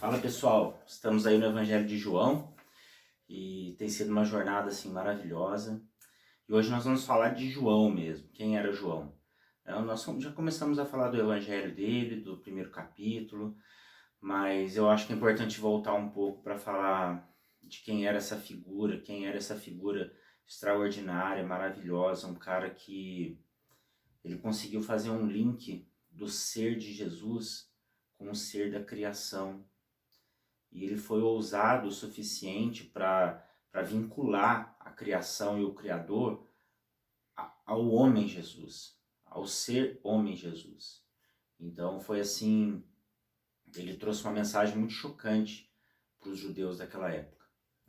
Fala pessoal, estamos aí no Evangelho de João e tem sido uma jornada assim maravilhosa. E hoje nós vamos falar de João mesmo. Quem era João? Nós já começamos a falar do Evangelho dele, do primeiro capítulo, mas eu acho que é importante voltar um pouco para falar de quem era essa figura extraordinária, maravilhosa, um cara que ele conseguiu fazer um link do ser de Jesus com o ser da criação. E ele foi ousado o suficiente para vincular a criação e o Criador ao homem Jesus, ao ser homem Jesus. Então foi assim, ele trouxe uma mensagem muito chocante para os judeus daquela época.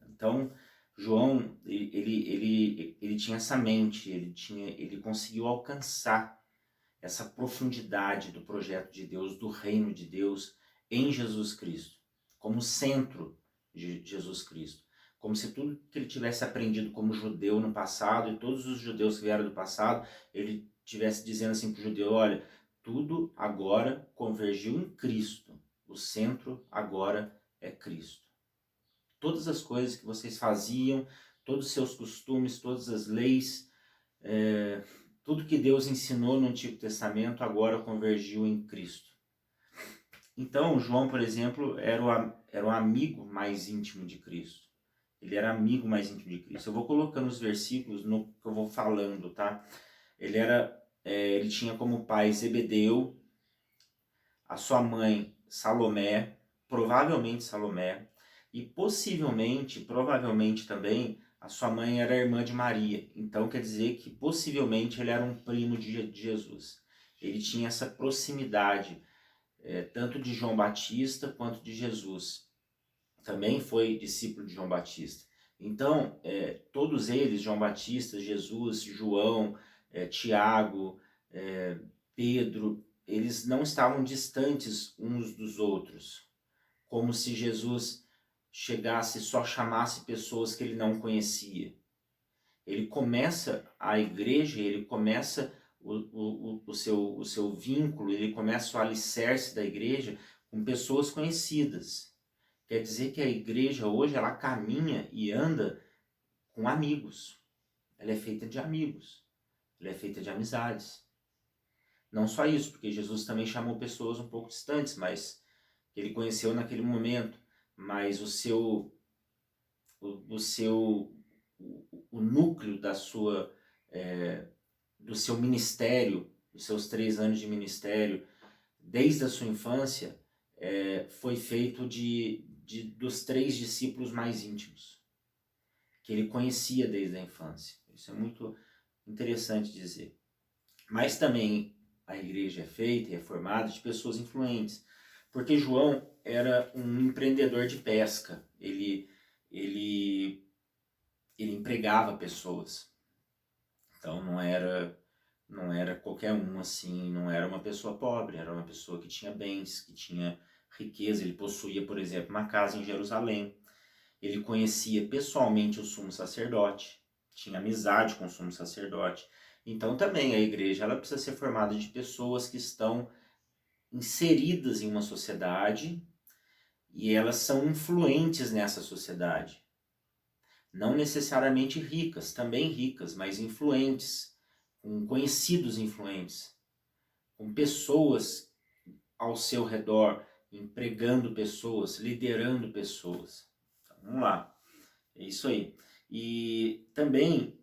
Então, João, ele tinha essa mente, ele conseguiu alcançar essa profundidade do projeto de Deus, do reino de Deus em Jesus Cristo, como centro de Jesus Cristo. Como se tudo que ele tivesse aprendido como judeu no passado, e todos os judeus que vieram do passado, ele tivesse dizendo assim para o judeu, olha, tudo agora convergiu em Cristo. O centro agora é Cristo. Todas as coisas que vocês faziam, todos os seus costumes, todas as leis, tudo que Deus ensinou no Antigo Testamento agora convergiu em Cristo. Então, João, por exemplo, era o amigo mais íntimo de Cristo. Ele era amigo mais íntimo de Cristo. Eu vou colocando os versículos no que eu vou falando, tá? Ele tinha como pai Zebedeu, a sua mãe Salomé, provavelmente Salomé, e provavelmente também, a sua mãe era irmã de Maria. Então quer dizer que possivelmente ele era um primo de Jesus. Ele tinha essa proximidade, tanto de João Batista quanto de Jesus. Também foi discípulo de João Batista. Então, todos eles, João Batista, Jesus, João, Tiago, Pedro, eles não estavam distantes uns dos outros, como se Jesus chegasse e só chamasse pessoas que ele não conhecia. Ele começa a igreja, ele começa o seu vínculo, ele começa o alicerce da igreja com pessoas conhecidas. Quer dizer que a igreja hoje ela caminha e anda com amigos. Ela é feita de amigos, ela é feita de amizades. Não só isso, porque Jesus também chamou pessoas um pouco distantes, mas que ele conheceu naquele momento, mas o núcleo do seu ministério, dos seus 3 anos de ministério, desde a sua infância, foi feito dos 3 discípulos mais íntimos, que ele conhecia desde a infância. Isso é muito interessante dizer. Mas também a igreja é feita e é formada de pessoas influentes, porque João era um empreendedor de pesca, ele empregava pessoas, então não era qualquer um assim, não era uma pessoa pobre, era uma pessoa que tinha bens, que tinha riqueza. Ele possuía, por exemplo, uma casa em Jerusalém, ele conhecia pessoalmente o sumo sacerdote, tinha amizade com o sumo sacerdote. Então também a igreja ela precisa ser formada de pessoas que estão inseridas em uma sociedade e elas são influentes nessa sociedade. Não necessariamente ricas, também ricas, mas influentes, com conhecidos influentes, com pessoas ao seu redor, empregando pessoas, liderando pessoas. Então, vamos lá, é isso aí. E também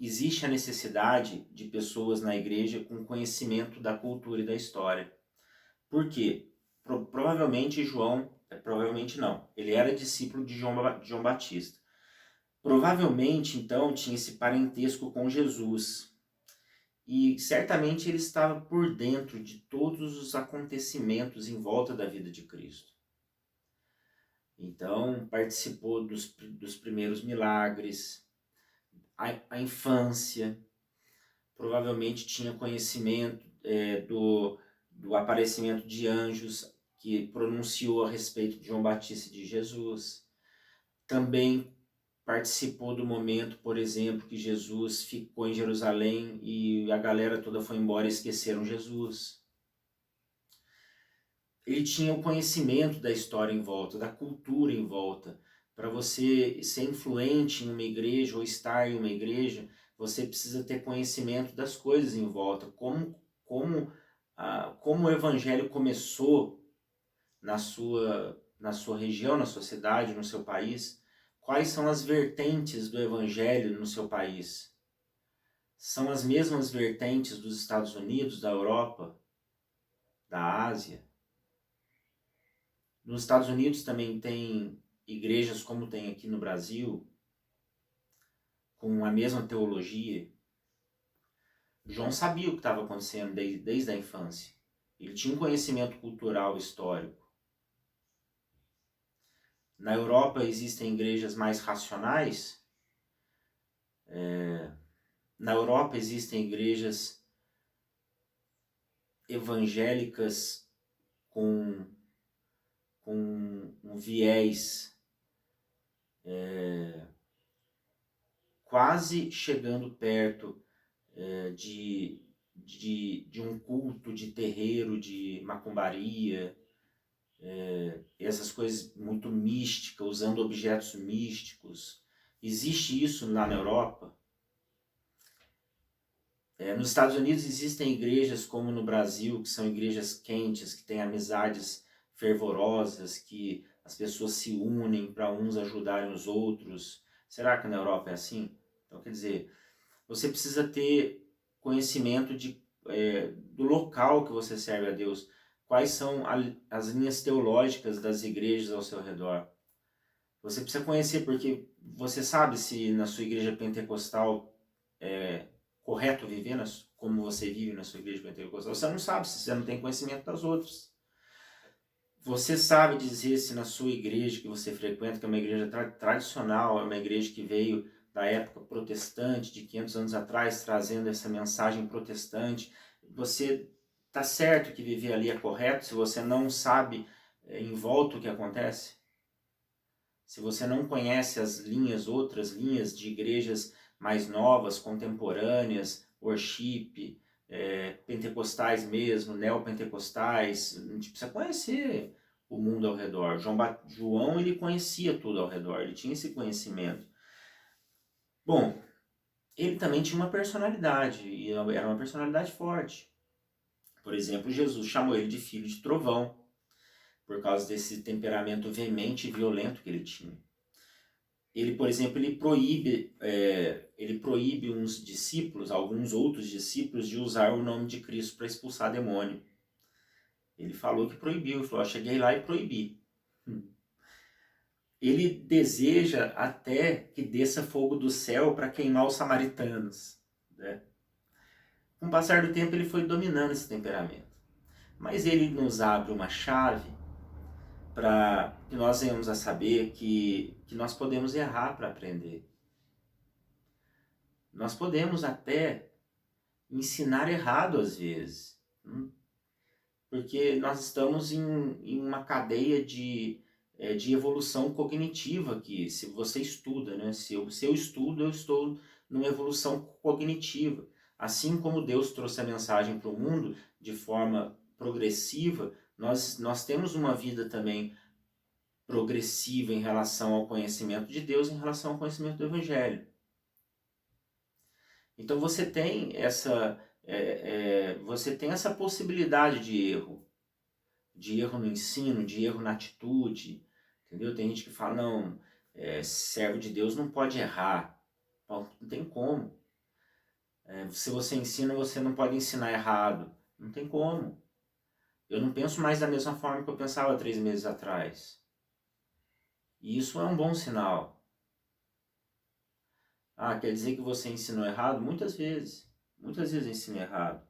existe a necessidade de pessoas na igreja com conhecimento da cultura e da história. Por quê? Provavelmente provavelmente não, ele era discípulo de João Batista. Provavelmente, então, tinha esse parentesco com Jesus. E certamente ele estava por dentro de todos os acontecimentos em volta da vida de Cristo. Então, participou dos primeiros milagres, a infância, provavelmente tinha conhecimento do aparecimento de anjos que pronunciou a respeito de João Batista e de Jesus. Também participou do momento, por exemplo, que Jesus ficou em Jerusalém e a galera toda foi embora e esqueceram Jesus. ele tinha o conhecimento da história em volta, da cultura em volta. Para você ser influente em uma igreja ou estar em uma igreja, você precisa ter conhecimento das coisas em volta, como o evangelho começou na sua região, na sua cidade, no seu país, quais são as vertentes do evangelho no seu país. São as mesmas vertentes dos Estados Unidos, da Europa, da Ásia. Nos Estados Unidos também tem igrejas como tem aqui no Brasil, com a mesma teologia. João sabia o que estava acontecendo desde a infância. Ele tinha um conhecimento cultural histórico. Na Europa existem igrejas mais racionais. Na Europa existem igrejas evangélicas com um viés quase chegando perto de um culto de terreiro, de macumbaria, essas coisas muito místicas, usando objetos místicos. Existe isso lá na Europa. Nos Estados Unidos existem igrejas como no Brasil, que são igrejas quentes, que têm amizades fervorosas, que as pessoas se unem para uns ajudarem os outros. Será que na Europa é assim? Então, quer dizer, você precisa ter conhecimento do local que você serve a Deus. Quais são as linhas teológicas das igrejas ao seu redor. Você precisa conhecer, porque você sabe se na sua igreja pentecostal é correto viver como você vive na sua igreja pentecostal. Você não sabe se você não tem conhecimento das outras. Você sabe dizer se na sua igreja que você frequenta, que é uma igreja tradicional, é uma igreja que veio da época protestante, de 500 anos atrás, trazendo essa mensagem protestante, você está certo que viver ali é correto se você não sabe em volta o que acontece? Se você não conhece outras linhas de igrejas mais novas, contemporâneas, worship, pentecostais mesmo, neopentecostais, a gente precisa conhecer o mundo ao redor. João, ele conhecia tudo ao redor, ele tinha esse conhecimento. Bom, ele também tinha uma personalidade, e era uma personalidade forte. Por exemplo, Jesus chamou ele de filho de trovão, por causa desse temperamento veemente e violento que ele tinha. Ele, por exemplo, ele proíbe alguns outros discípulos, de usar o nome de Cristo para expulsar demônio. Ele falou que proibiu, ele falou, cheguei lá e proibi. Ele deseja até que desça fogo do céu para queimar os samaritanos, né? Com o passar do tempo ele foi dominando esse temperamento. Mas ele nos abre uma chave para que nós venhamos a saber que nós podemos errar para aprender. Nós podemos até ensinar errado às vezes, porque nós estamos em uma cadeia de evolução cognitiva aqui. Se você estuda, né? Se eu estudo, eu estou numa evolução cognitiva. Assim como Deus trouxe a mensagem para o mundo de forma progressiva, nós temos uma vida também progressiva em relação ao conhecimento de Deus, em relação ao conhecimento do Evangelho. Então você tem essa possibilidade de erro no ensino, de erro na atitude, entendeu? Tem gente que fala, não, servo de Deus não pode errar. Bom, não tem como. Se você ensina, você não pode ensinar errado. Não tem como. Eu não penso mais da mesma forma que eu pensava 3 meses atrás. E isso é um bom sinal. Quer dizer que você ensinou errado? Muitas vezes eu ensino errado.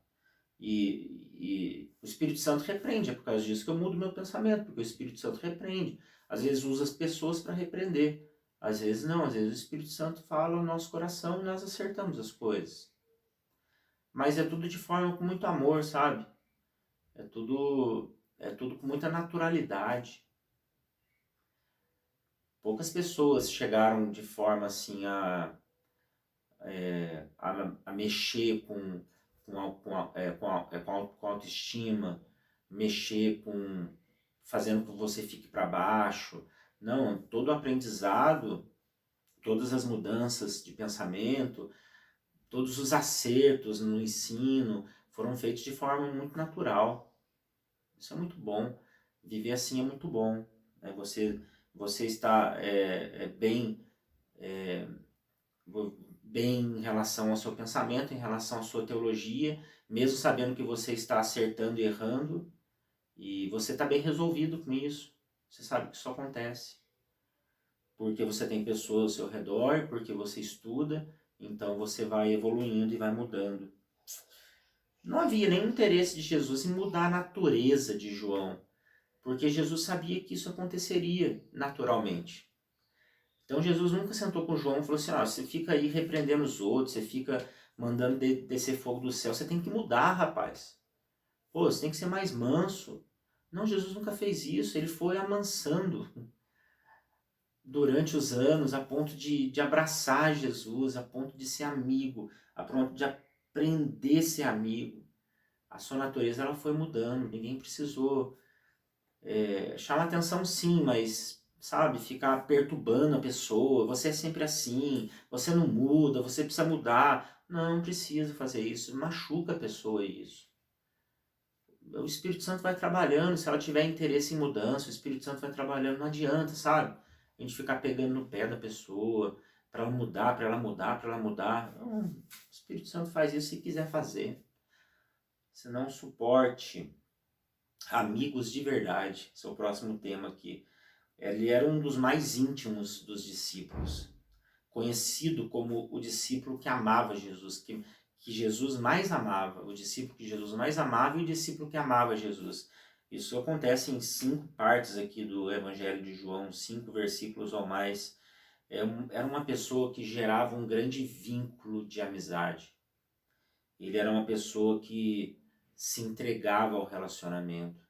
E o Espírito Santo repreende, é por causa disso que eu mudo meu pensamento, porque o Espírito Santo repreende. Às vezes usa as pessoas para repreender, às vezes não, às vezes o Espírito Santo fala no nosso coração e nós acertamos as coisas. Mas é tudo de forma com muito amor, sabe? É tudo com muita naturalidade. Poucas pessoas chegaram de forma assim a mexer com autoestima, mexer com fazendo com que você fique para baixo. Não, todo aprendizado, todas as mudanças de pensamento, todos os acertos no ensino foram feitos de forma muito natural. Isso é muito bom. Viver assim é muito bom. Né? Você está bem em relação ao seu pensamento, em relação à sua teologia, mesmo sabendo que você está acertando e errando, e você está bem resolvido com isso. Você sabe que isso acontece. Porque você tem pessoas ao seu redor, porque você estuda, então você vai evoluindo e vai mudando. Não havia nenhum interesse de Jesus em mudar a natureza de João, porque Jesus sabia que isso aconteceria naturalmente. Então Jesus nunca sentou com João e falou assim, você fica aí repreendendo os outros, você fica mandando descer fogo do céu, você tem que mudar, rapaz. Pô, você tem que ser mais manso. Não, Jesus nunca fez isso, ele foi amansando durante os anos, a ponto de abraçar Jesus, a ponto de ser amigo, a ponto de aprender a ser amigo. A sua natureza ela foi mudando, ninguém precisou chamar atenção sim, mas sabe, ficar perturbando a pessoa, você é sempre assim, você não muda, você precisa mudar. Não precisa fazer isso, machuca a pessoa isso. O Espírito Santo vai trabalhando, se ela tiver interesse em mudança, o Espírito Santo vai trabalhando, não adianta, sabe? A gente ficar pegando no pé da pessoa, para ela mudar, para ela mudar, para ela mudar. Não, o Espírito Santo faz isso se quiser fazer. Se não suporte amigos de verdade, esse é o próximo tema aqui. Ele era um dos mais íntimos dos discípulos, conhecido como o discípulo que amava Jesus, que Jesus mais amava, o discípulo que Jesus mais amava e o discípulo que amava Jesus. Isso acontece em 5 partes aqui do Evangelho de João, 5 versículos ou mais. Era uma pessoa que gerava um grande vínculo de amizade. Ele era uma pessoa que se entregava ao relacionamento.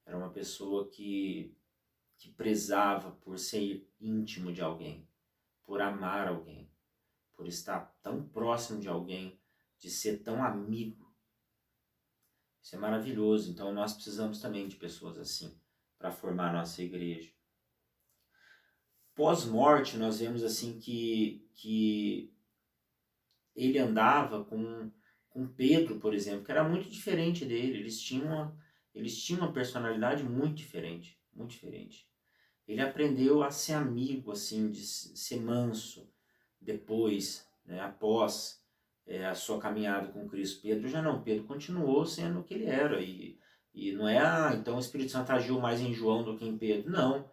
Era uma pessoa que prezava por ser íntimo de alguém, por amar alguém, por estar tão próximo de alguém, de ser tão amigo. Isso é maravilhoso. Então nós precisamos também de pessoas assim para formar a nossa igreja. Pós-morte, nós vemos assim que ele andava com Pedro, por exemplo, que era muito diferente dele. Eles tinham uma personalidade muito diferente, muito diferente. Ele aprendeu a ser amigo, assim, de ser manso depois, né, após a sua caminhada com Cristo. Pedro já não, Pedro continuou sendo o que ele era. E não é, então o Espírito Santo agiu mais em João do que em Pedro. Não, o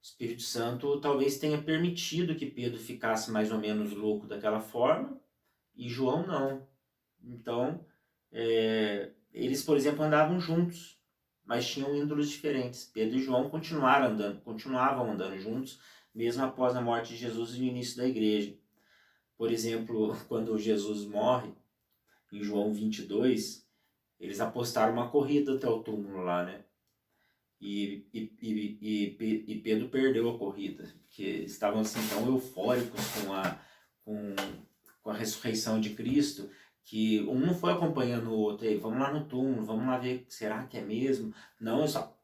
Espírito Santo talvez tenha permitido que Pedro ficasse mais ou menos louco daquela forma, e João não. Então, eles, por exemplo, andavam juntos, mas tinham índoles diferentes. Pedro e João continuavam andando juntos, mesmo após a morte de Jesus e o início da igreja. Por exemplo, quando Jesus morre, em João 22, eles apostaram uma corrida até o túmulo lá, né? E Pedro perdeu a corrida, porque estavam assim tão eufóricos com a ressurreição de Cristo, que um não foi acompanhando o outro. Aí, vamos lá no túmulo, vamos lá ver, será que é mesmo? Não, eles só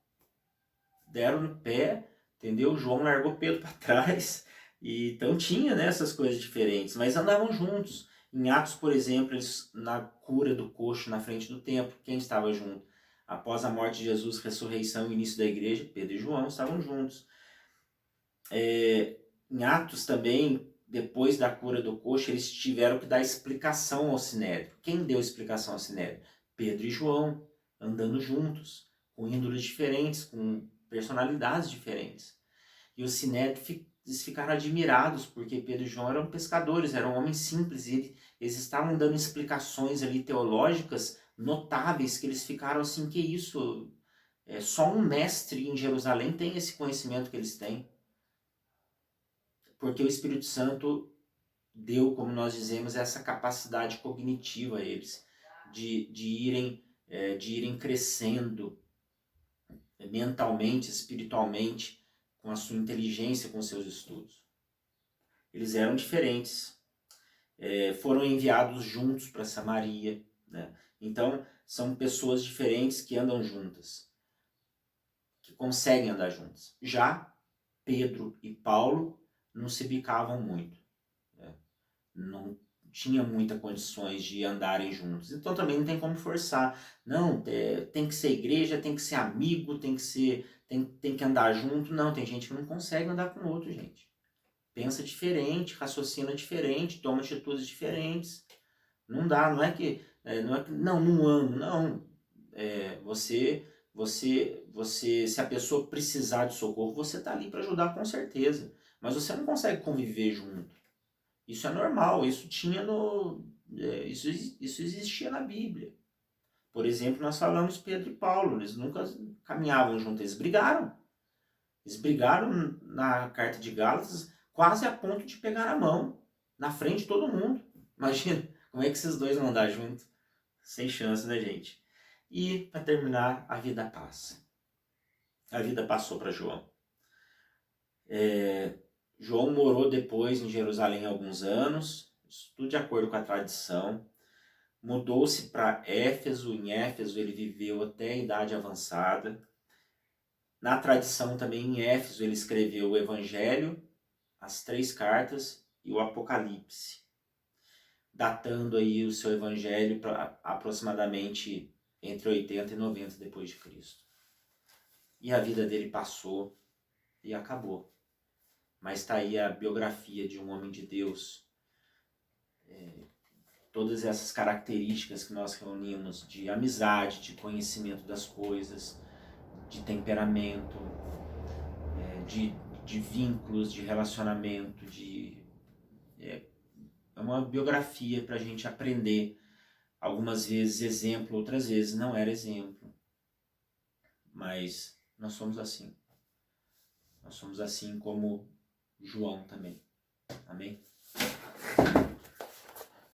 deram no pé, entendeu? João largou Pedro para trás. E então tinha, né, essas coisas diferentes, mas andavam juntos. Em Atos, por exemplo, eles, na cura do coxo na frente do templo, quem estava junto? Após a morte de Jesus, ressurreição e início da igreja, Pedro e João estavam juntos. Em Atos também, depois da cura do coxo, eles tiveram que dar explicação ao Sinédrio. Quem deu explicação ao Sinédrio? Pedro e João, andando juntos, com índoles diferentes, com personalidades diferentes. E o Sinédrio, eles ficaram admirados, porque Pedro e João eram pescadores, eram homens simples, e eles estavam dando explicações ali teológicas notáveis, que eles ficaram assim, que isso? Só um mestre em Jerusalém tem esse conhecimento que eles têm. Porque o Espírito Santo deu, como nós dizemos, essa capacidade cognitiva a eles, de irem crescendo mentalmente, espiritualmente, com a sua inteligência, com os seus estudos. Eles eram diferentes, foram enviados juntos para Samaria, né? Então, são pessoas diferentes que andam juntas. que conseguem andar juntos. Já Pedro e Paulo não se bicavam muito, né? Não tinha muitas condições de andarem juntos. Então também não tem como forçar. Não, tem que ser igreja, tem que ser amigo, tem que andar junto. Não, tem gente que não consegue andar com outro, gente. Pensa diferente, raciocina diferente, toma atitudes diferentes. Não dá, não amo, não. Se a pessoa precisar de socorro, você tá ali para ajudar com certeza. Mas você não consegue conviver junto. Isso é normal, isso existia na Bíblia. Por exemplo, nós falamos Pedro e Paulo, eles nunca caminhavam juntos, eles brigaram. Eles brigaram na carta de Gálatas quase a ponto de pegar a mão, na frente de todo mundo. Imagina, como é que esses dois vão andar juntos? Sem chance, né, gente? E, para terminar, a vida passa. A vida passou para João. João morou depois em Jerusalém alguns anos, tudo de acordo com a tradição. Mudou-se para Éfeso. Em Éfeso ele viveu até a idade avançada. Na tradição também, em Éfeso, ele escreveu o Evangelho, as 3 cartas e o Apocalipse, datando aí o seu Evangelho para aproximadamente entre 80 e 90 depois de Cristo. E a vida dele passou e acabou. Mas está aí a biografia de um homem de Deus. Todas essas características que nós reunimos de amizade, de conhecimento das coisas, de temperamento, de vínculos, de relacionamento, é uma biografia para a gente aprender. Algumas vezes exemplo, outras vezes não era exemplo. Mas nós somos assim. Nós somos assim como João também. Amém?